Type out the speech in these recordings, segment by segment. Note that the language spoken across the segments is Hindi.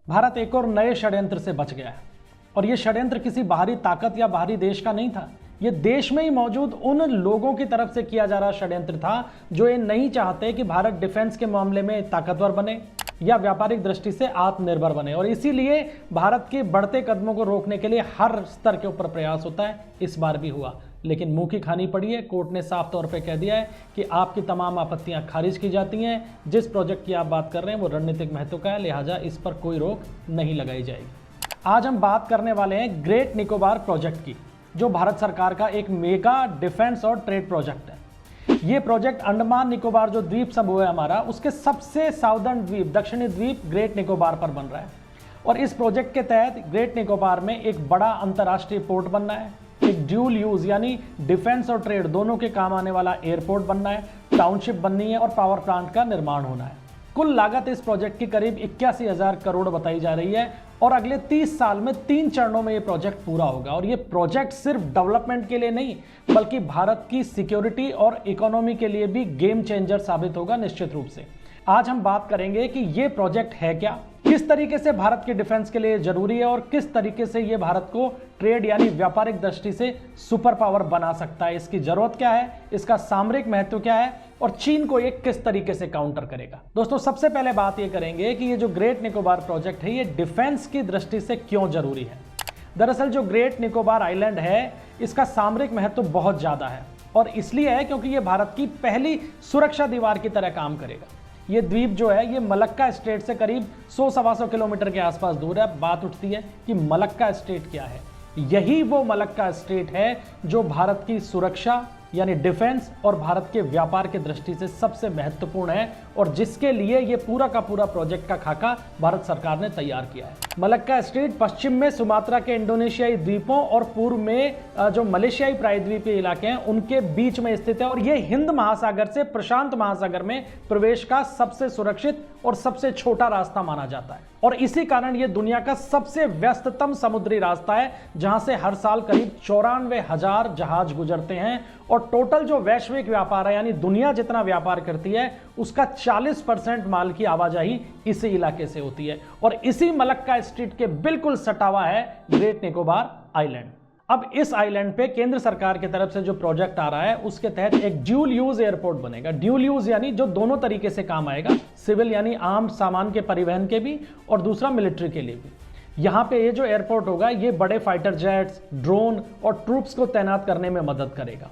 भारत एक और नए षड्यंत्र से बच गया है और ये षड्यंत्र किसी बाहरी ताकत या बाहरी देश का नहीं था। ये देश में ही मौजूद उन लोगों की तरफ से किया जा रहा षड्यंत्र था जो ये नहीं चाहते कि भारत डिफेंस के मामले में ताकतवर बने या व्यापारिक दृष्टि से आत्मनिर्भर बने, और इसीलिए भारत के बढ़ते कदमों को रोकने के लिए हर स्तर के ऊपर प्रयास होता है। इस बार भी हुआ, लेकिन मुंह की खानी पड़ी है। कोर्ट ने साफ तौर पे कह दिया है कि आपकी तमाम आपत्तियां खारिज की जाती हैं। जिस प्रोजेक्ट की आप बात कर रहे हैं वो रणनीतिक महत्व का है, लिहाजा इस पर कोई रोक नहीं लगाई जाएगी। आज हम बात करने वाले हैं ग्रेट निकोबार प्रोजेक्ट की, जो भारत सरकार का एक मेगा डिफेंस और ट्रेड प्रोजेक्ट है। ये प्रोजेक्ट अंडमान निकोबार जो द्वीप समूह है हमारा, उसके सबसे साउदर्न द्वीप, दक्षिणी द्वीप ग्रेट निकोबार पर बन रहा है। और इस प्रोजेक्ट के तहत ग्रेट निकोबार में एक बड़ा अंतर्राष्ट्रीय पोर्ट बनना है, एक ड्यूल यूज यानी डिफेंस और ट्रेड दोनों के काम आने वाला एयरपोर्ट बनना है, टाउनशिप बननी है और पावर प्लांट का निर्माण होना है। कुल लागत इस प्रोजेक्ट की करीब 81,000 करोड़ बताई जा रही है और अगले 30 साल में 3 चरणों में ये प्रोजेक्ट पूरा होगा। और ये प्रोजेक्ट सिर्फ डेवलपमेंट के लिए नहीं, बल्कि भारत की सिक्योरिटी और इकोनॉमी के लिए भी गेम चेंजर साबित होगा निश्चित रूप से। आज हम बात करेंगे कि ये प्रोजेक्ट है क्या, किस तरीके से भारत के डिफेंस के लिए जरूरी है और किस तरीके से ये भारत को ट्रेड यानी व्यापारिक दृष्टि से सुपर पावर बना सकता है, इसकी जरूरत क्या है, इसका सामरिक महत्व क्या है और चीन को ये किस तरीके से काउंटर करेगा। दोस्तों, सबसे पहले बात ये करेंगे कि ये जो ग्रेट निकोबार प्रोजेक्ट है ये डिफेंस की दृष्टि से क्यों जरूरी है। दरअसल जो ग्रेट निकोबार आइलैंड है इसका सामरिक महत्व बहुत ज्यादा है और इसलिए है क्योंकि ये भारत की पहली सुरक्षा दीवार की तरह काम करेगा। ये द्वीप जो है ये मलक्का स्टेट से करीब 100-125 किलोमीटर के आसपास दूर है। बात उठती है कि मलक्का स्टेट क्या है। यही वो मलक्का स्टेट है जो भारत की सुरक्षा यानी डिफेंस और भारत के व्यापार की दृष्टि से सबसे महत्वपूर्ण है और जिसके लिए ये पूरा का पूरा प्रोजेक्ट का खाका भारत सरकार ने तैयार किया है। मलक्का स्टेट पश्चिम में सुमात्रा के इंडोनेशियाई द्वीपों और पूर्व में जो मलेशियाई प्रायद्वीपीय इलाके हैं उनके बीच में स्थित है और ये हिंद महासागर से प्रशांत महासागर में प्रवेश का सबसे सुरक्षित और सबसे छोटा रास्ता माना जाता है और इसी कारण ये दुनिया का सबसे व्यस्ततम समुद्री रास्ता है, जहां से हर साल करीब 94,000 जहाज गुजरते हैं और टोटल जो वैश्विक व्यापार है यानी दुनिया जितना व्यापार करती है उसका 40% माल की आवाजाही इसी इलाके से होती है और इसी मलक्का स्ट्रीट के बिल्कुल सटावा है ग्रेट निकोबार आइलैंड। अब इस आइलैंड पे केंद्र सरकार की तरफ से जो प्रोजेक्ट आ रहा है उसके तहत एक ड्यूल यूज एयरपोर्ट बनेगा। ड्यूल यूज यानी जो दोनों तरीके से काम आएगा, सिविल यानी आम सामान के परिवहन के भी और दूसरा मिलिट्री के लिए भी। यहाँ पे ये जो एयरपोर्ट होगा ये बड़े फाइटर जेट्स, ड्रोन और ट्रूप्स को तैनात करने में मदद करेगा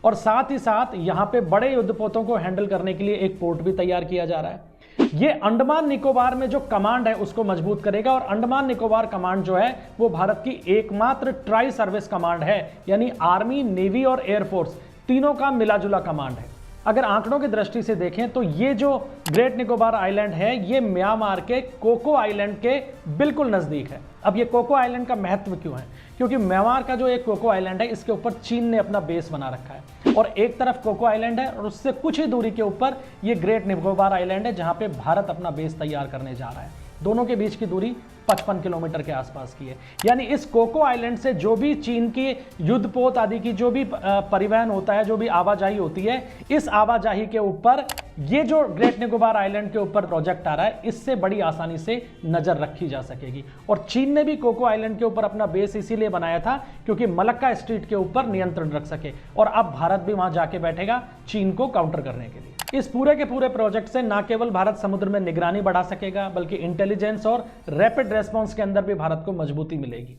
और साथ ही साथ यहाँ पे बड़े युद्धपोतों को हैंडल करने के लिए एक पोर्ट भी तैयार किया जा रहा है। ये अंडमान निकोबार में जो कमांड है उसको मजबूत करेगा और अंडमान निकोबार कमांड जो है वो भारत की एकमात्र ट्राई सर्विस कमांड है, यानी आर्मी, नेवी और एयरफोर्स तीनों का मिलाजुला कमांड है। अगर आंकड़ों की दृष्टि से देखें तो ये जो ग्रेट निकोबार आइलैंड है ये म्यांमार के कोको आइलैंड के बिल्कुल नजदीक है। अब ये कोको आइलैंड का महत्व क्यों है, क्योंकि म्यांमार का जो एक कोको आइलैंड है इसके ऊपर चीन ने अपना बेस बना रखा है और एक तरफ कोको आइलैंड है और उससे कुछ ही दूरी के ऊपर ये ग्रेट निकोबार आइलैंड है जहां पे भारत अपना बेस तैयार करने जा रहा है। दोनों के बीच की दूरी 55 किलोमीटर के आसपास की है। यानी इस कोको आइलैंड से जो भी चीन की युद्धपोत आदि की जो भी परिवहन होता है, जो भी आवाजाही होती है, इस आवाजाही के ऊपर ये जो ग्रेट निकोबार आइलैंड के ऊपर प्रोजेक्ट आ रहा है इससे बड़ी आसानी से नजर रखी जा सकेगी। और चीन ने भी कोको आइलैंड के ऊपर अपना बेस इसीलिए बनाया था क्योंकि मलक्का स्ट्रीट के ऊपर नियंत्रण रख सके और अब भारत भी वहां जाके बैठेगा चीन को काउंटर करने के लिए। इस पूरे के पूरे प्रोजेक्ट से न केवल भारत समुद्र में निगरानी बढ़ा सकेगा बल्कि इंटेलिजेंस और रैपिड रेस्पॉन्स के अंदर भी भारत को मजबूती मिलेगी।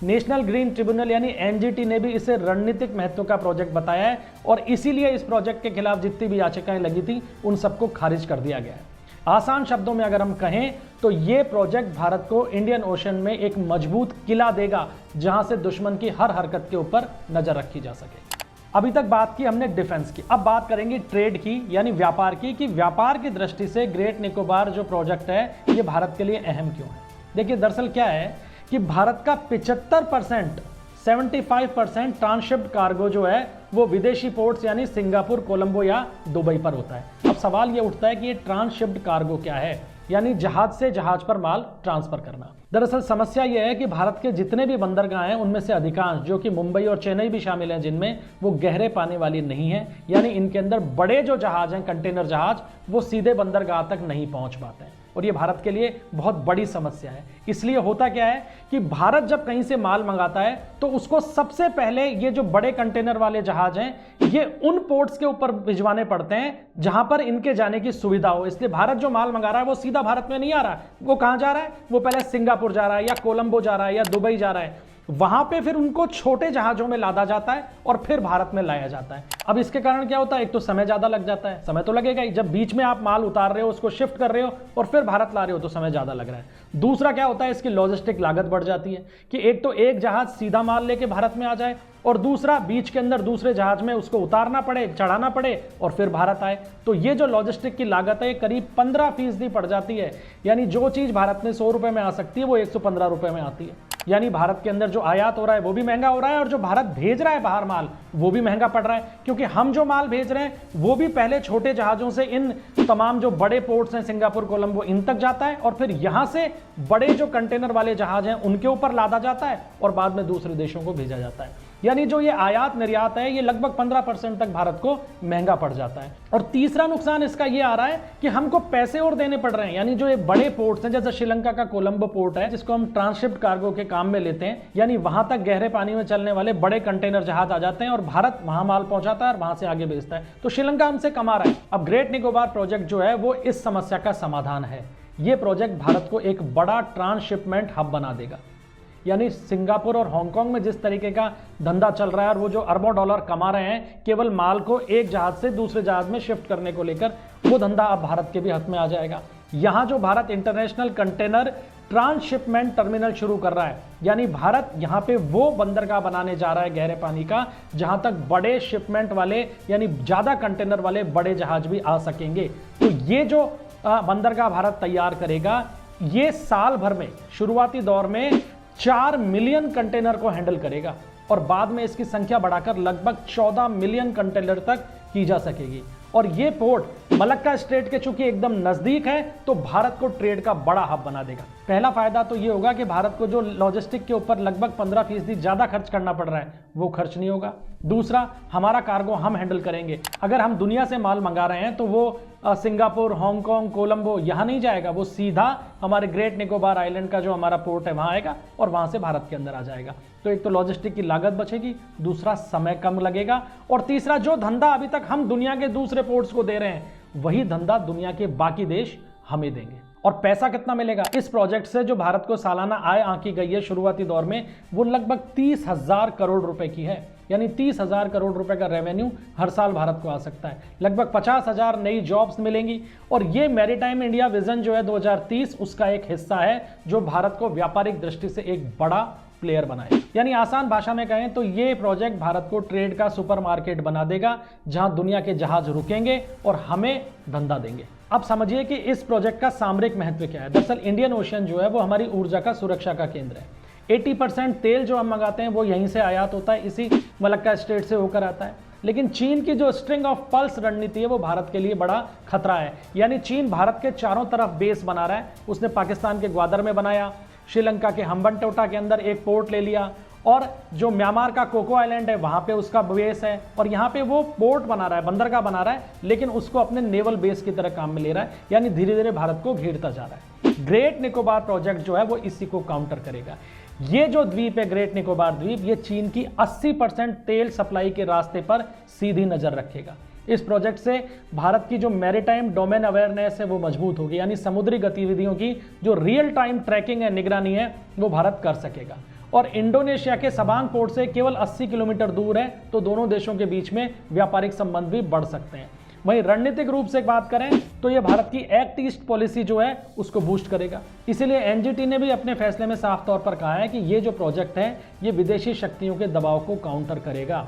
नेशनल ग्रीन ट्रिब्यूनल यानी एनजीटी ने भी इसे रणनीतिक महत्व का प्रोजेक्ट बताया है और इसीलिए इस प्रोजेक्ट के खिलाफ जितनी भी याचिकाएं लगी थी उन सबको खारिज कर दिया गया है। आसान शब्दों में अगर हम कहें तो ये प्रोजेक्ट भारत को इंडियन ओशन में एक मजबूत किला देगा जहां से दुश्मन की हर हरकत के ऊपर नजर रखी जा सके। अभी तक बात की हमने डिफेंस की, अब बात करेंगे ट्रेड की यानी व्यापार की, कि व्यापार की दृष्टि से ग्रेट निकोबार जो प्रोजेक्ट है ये भारत के लिए अहम क्यों है। देखिए, दरअसल क्या है कि भारत का 75% 75% ट्रांसशिप्ड कार्गो जो है वो विदेशी पोर्ट्स यानी सिंगापुर, कोलंबो या दुबई पर होता है। अब सवाल ये उठता है कि ये ट्रांसशिप्ड कार्गो क्या है, यानी जहाज से जहाज पर माल ट्रांसफर करना। दरअसल समस्या यह है कि भारत के जितने भी बंदरगाह हैं उनमें से अधिकांश, जो कि मुंबई और चेन्नई भी शामिल हैं जिनमें, वो गहरे पानी वाली नहीं है, यानी इनके अंदर बड़े जो जहाज हैं, कंटेनर जहाज, वो सीधे बंदरगाह तक नहीं पहुंच पाते हैं और ये भारत के लिए बहुत बड़ी समस्या है। इसलिए होता क्या है कि भारत जब कहीं से माल मंगाता है तो उसको सबसे पहले ये जो बड़े कंटेनर वाले जहाज हैं ये उन पोर्ट्स के ऊपर भिजवाने पड़ते हैं जहां पर इनके जाने की सुविधा हो। इसलिए भारत जो माल मंगा रहा है वो सीधा भारत में नहीं आ रहा है, वो कहां जा रहा है, वो पहले सिंगापुर जा रहा है या कोलंबो जा रहा है या दुबई जा रहा है, वहां पे फिर उनको छोटे जहाजों में लादा जाता है और फिर भारत में लाया जाता है। अब इसके कारण क्या होता है, एक तो समय ज्यादा लग जाता है, समय तो लगेगा ही, जब बीच में आप माल उतार रहे हो उसको शिफ्ट कर रहे हो और फिर भारत ला रहे हो तो समय ज्यादा लग रहा है। दूसरा क्या होता है, इसकी लॉजिस्टिक लागत बढ़ जाती है कि एक तो एक जहाज सीधा माल लेके भारत में आ जाए और दूसरा बीच के अंदर दूसरे जहाज में उसको उतारना पड़े, चढ़ाना पड़े और फिर भारत आए। तो ये जो लॉजिस्टिक की लागत है करीब 15% पड़ जाती है। यानी जो चीज भारत में 100 रुपए में आ सकती है वो 115 रुपए में आती है। यानी भारत के अंदर जो आयात हो रहा है वो भी महंगा हो रहा है और जो भारत भेज रहा है बाहर माल वो भी महंगा पड़ रहा है, क्योंकि हम जो माल भेज रहे हैं वो भी पहले छोटे जहाजों से इन तमाम जो बड़े पोर्ट्स हैं सिंगापुर, कोलंबो, इन तक जाता है और फिर यहां से बड़े जो कंटेनर वाले जहाज हैं उनके ऊपर लादा जाता है और बाद में दूसरे देशों को भेजा जाता है। यानी जो ये आयात निर्यात है ये लगभग 15% तक भारत को महंगा पड़ जाता है। और तीसरा नुकसान इसका ये आ रहा है कि हमको पैसे और देने पड़ रहे हैं। यानी जो ये बड़े पोर्ट्स हैं, जैसे श्रीलंका का कोलंबो पोर्ट है जिसको हम ट्रांसशिप्ड कार्गो के काम में लेते हैं, यानी वहां तक गहरे पानी में चलने वाले बड़े कंटेनर जहाज आ जाते हैं और भारत वहां माल पहुंचाता है और वहां से आगे भेजता है, तो श्रीलंका हमसे कमा रहा है। अब ग्रेट निकोबार प्रोजेक्ट जो है वो इस समस्या का समाधान है। ये प्रोजेक्ट भारत को एक बड़ा ट्रांसशिपमेंट हब बना देगा। यानी सिंगापुर और हांगकांग में जिस तरीके का धंधा चल रहा है और वो जो अरबों डॉलर कमा रहे हैं केवल माल को एक जहाज से दूसरे जहाज में शिफ्ट करने को लेकर, वो धंधा अब भारत के भी हाथ में आ जाएगा। यहां जो Bharat international container transshipment terminal शुरू कर रहा है, यानी भारत यहां पे वो बंदरगाह बनाने जा रहा है गहरे पानी का जहां तक बड़े शिपमेंट वाले यानी ज्यादा कंटेनर वाले बड़े जहाज भी आ सकेंगे। तो ये जो बंदरगाह भारत तैयार करेगा ये साल भर में शुरुआती दौर में 4 मिलियन कंटेनर को हैंडल करेगा और बाद में इसकी संख्या बढ़ाकर लगभग 14 मिलियन कंटेनर तक की जा सकेगी। और ये पोर्ट मलक्का स्ट्रेट के चूंकि एकदम नजदीक है तो भारत को ट्रेड का बड़ा हब बना देगा। पहला फायदा तो ये होगा कि भारत को जो लॉजिस्टिक के ऊपर लगभग 15% ज्यादा खर्च करना पड़ रहा है वो खर्च नहीं होगा। दूसरा, हमारा कार्गो हम हैंडल करेंगे। अगर हम दुनिया से माल मंगा रहे हैं तो वो सिंगापुर, हांगकांग, कोलंबो यहां नहीं जाएगा, वो सीधा हमारे ग्रेट निकोबार आइलैंड का जो हमारा पोर्ट है वहां आएगा और वहां से भारत के अंदर आ जाएगा। तो एक तो लॉजिस्टिक की लागत बचेगी, दूसरा समय कम लगेगा और तीसरा जो धंधा अभी तक हम दुनिया के दूसरे पोर्ट्स को दे रहे हैं वही धंधा दुनिया के बाकी देश हमें देंगे। और पैसा कितना मिलेगा इस प्रोजेक्ट से? जो भारत को सालाना आय आंकी गई है शुरुआती दौर में वो लगभग 30,000 करोड़ रुपए की है। यानी 30,000 करोड़ रुपए का रेवेन्यू हर साल भारत को आ सकता है। लगभग 50,000 नई जॉब्स मिलेंगी और ये मैरीटाइम इंडिया विजन जो है 2030 उसका एक हिस्सा है जो भारत को व्यापारिक दृष्टि से एक बड़ा प्लेयर बनाए। यानी आसान भाषा में कहें तो ये प्रोजेक्ट भारत को ट्रेड का सुपरमार्केट बना देगा जहां दुनिया के जहाज रुकेंगे और हमें धंधा देंगे। अब समझिए कि इस प्रोजेक्ट का सामरिक महत्व क्या है। दरअसल इंडियन ओशन जो है वो हमारी ऊर्जा का सुरक्षा का केंद्र है। 80% तेल जो हम मंगाते हैं वो यहीं से आयात होता है, इसी मलक्का स्ट्रेट से होकर आता है। लेकिन चीन की जो स्ट्रिंग ऑफ पल्स रणनीति है वो भारत के लिए बड़ा खतरा है। यानी चीन भारत के चारों तरफ बेस बना रहा है। उसने पाकिस्तान के ग्वादर में बनाया, श्रीलंका के हम्बनटोटा के अंदर एक पोर्ट ले लिया और जो म्यांमार का कोको आइलैंड है वहां पे उसका बेस है और यहाँ पे वो पोर्ट बना रहा है, बंदरगाह बना रहा है, लेकिन उसको अपने नेवल बेस की तरह काम में ले रहा है। यानी धीरे धीरे भारत को घेरता जा रहा है। ग्रेट निकोबार प्रोजेक्ट जो है वो इसी को काउंटर करेगा। ये जो द्वीप है ग्रेट निकोबार द्वीप, ये चीन की 80% तेल सप्लाई के रास्ते पर सीधी नजर रखेगा। इस प्रोजेक्ट से भारत की जो मैरीटाइम डोमेन अवेयरनेस है वो मजबूत होगी। यानी समुद्री गतिविधियों की जो रियल टाइम ट्रैकिंग है, निगरानी है, वो भारत कर सकेगा। और इंडोनेशिया के सबांग पोर्ट से केवल 80 किलोमीटर दूर है तो दोनों देशों के बीच में व्यापारिक संबंध भी बढ़ सकते हैं। वहीं रणनीतिक रूप से बात करें तो यह भारत की एक्ट ईस्ट पॉलिसी जो है उसको बूस्ट करेगा। इसीलिए एनजीटी ने भी अपने फैसले में साफ तौर पर कहा है कि ये जो प्रोजेक्ट है ये विदेशी शक्तियों के दबाव को काउंटर करेगा।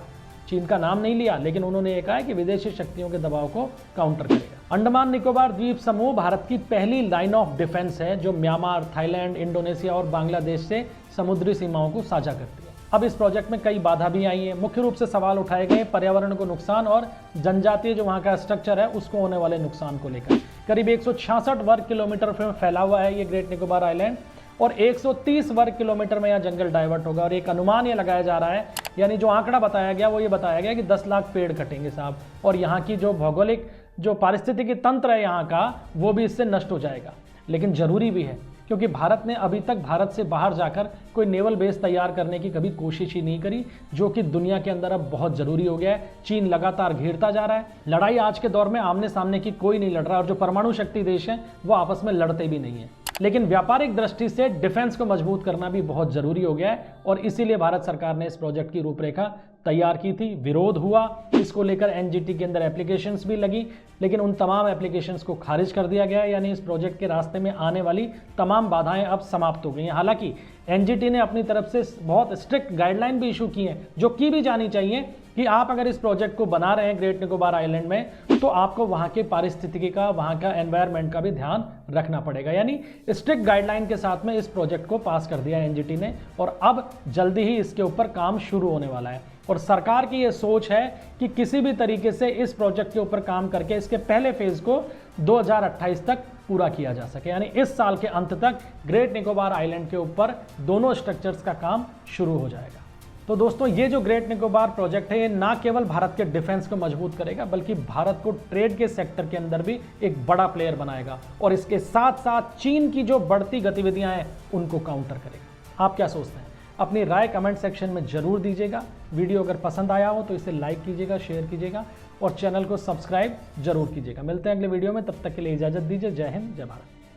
चीन का नाम नहीं लिया लेकिन उन्होंने ये कहा है कि विदेशी शक्तियों के दबाव को काउंटर करेगा। अंडमान निकोबार द्वीप समूह भारत की पहली लाइन ऑफ डिफेंस है जो म्यांमार, थाईलैंड, इंडोनेशिया और बांग्लादेश से समुद्री सीमाओं को साझा करती है। अब इस प्रोजेक्ट में कई बाधा भी आई है। मुख्य रूप से सवाल उठाए गए पर्यावरण को नुकसान और जनजातीय जो वहाँ का स्ट्रक्चर है उसको होने वाले नुकसान को लेकर। करीब 166 वर्ग किलोमीटर में फैला हुआ है ये ग्रेट निकोबार आइलैंड और 130 वर्ग किलोमीटर में यह जंगल डाइवर्ट होगा। और एक अनुमान ये लगाया जा रहा है, यानी जो आंकड़ा बताया गया वो ये बताया गया कि 10 लाख पेड़ कटेंगे साहब, और यहाँ की जो भौगोलिक जो पारिस्थितिकी तंत्र है यहाँ का वो भी इससे नष्ट हो जाएगा। लेकिन ज़रूरी भी है, क्योंकि भारत ने अभी तक भारत से बाहर जाकर कोई नेवल बेस तैयार करने की कभी कोशिश ही नहीं करी, जो कि दुनिया के अंदर अब बहुत ज़रूरी हो गया है। चीन लगातार घेरता जा रहा है। लड़ाई आज के दौर में आमने सामने की कोई नहीं लड़ रहा, और जो परमाणु शक्ति देश हैं वो आपस में लड़ते भी नहीं हैं। लेकिन व्यापारिक दृष्टि से डिफेंस को मजबूत करना भी बहुत ज़रूरी हो गया है, और इसीलिए भारत सरकार ने इस प्रोजेक्ट की रूपरेखा तैयार की थी। विरोध हुआ, इसको लेकर एनजीटी के अंदर एप्लीकेशंस भी लगी, लेकिन उन तमाम एप्लीकेशंस को खारिज कर दिया गया, यानी इस प्रोजेक्ट के रास्ते में आने वाली तमाम बाधाएं अब समाप्त हो गई हैं। हालांकि एनजीटी ने अपनी तरफ से बहुत स्ट्रिक्ट गाइडलाइन भी इशू की हैं, जो की भी जानी चाहिए कि आप अगर इस प्रोजेक्ट को बना रहे हैं ग्रेट निकोबार आइलैंड में, तो आपको वहाँ के पारिस्थितिकी का, वहाँ का एनवायरनमेंट का भी ध्यान रखना पड़ेगा। यानी स्ट्रिक्ट गाइडलाइन के साथ में इस प्रोजेक्ट को पास कर दिया एनजीटी ने, और अब जल्दी ही इसके ऊपर काम शुरू होने वाला है। और सरकार की ये सोच है कि किसी भी तरीके से इस प्रोजेक्ट के ऊपर काम करके इसके पहले फेज को 2028 तक पूरा किया जा सके, यानी इस साल के अंत तक ग्रेट निकोबार आइलैंड के ऊपर दोनों स्ट्रक्चर्स का काम शुरू हो जाएगा। तो दोस्तों, ये जो ग्रेट निकोबार प्रोजेक्ट है, ये ना केवल भारत के डिफेंस को मजबूत करेगा, बल्कि भारत को ट्रेड के सेक्टर के अंदर भी एक बड़ा प्लेयर बनाएगा, और इसके साथ साथ चीन की जो बढ़ती गतिविधियां हैं उनको काउंटर करेगा। आप क्या सोचते हैं? अपनी राय कमेंट सेक्शन में जरूर दीजिएगा। वीडियो अगर पसंद आया हो तो इसे लाइक कीजिएगा, शेयर कीजिएगा, और चैनल को सब्सक्राइब जरूर कीजिएगा। मिलते हैं अगले वीडियो में, तब तक के लिए इजाजत दीजिए। जय हिंद, जय भारत।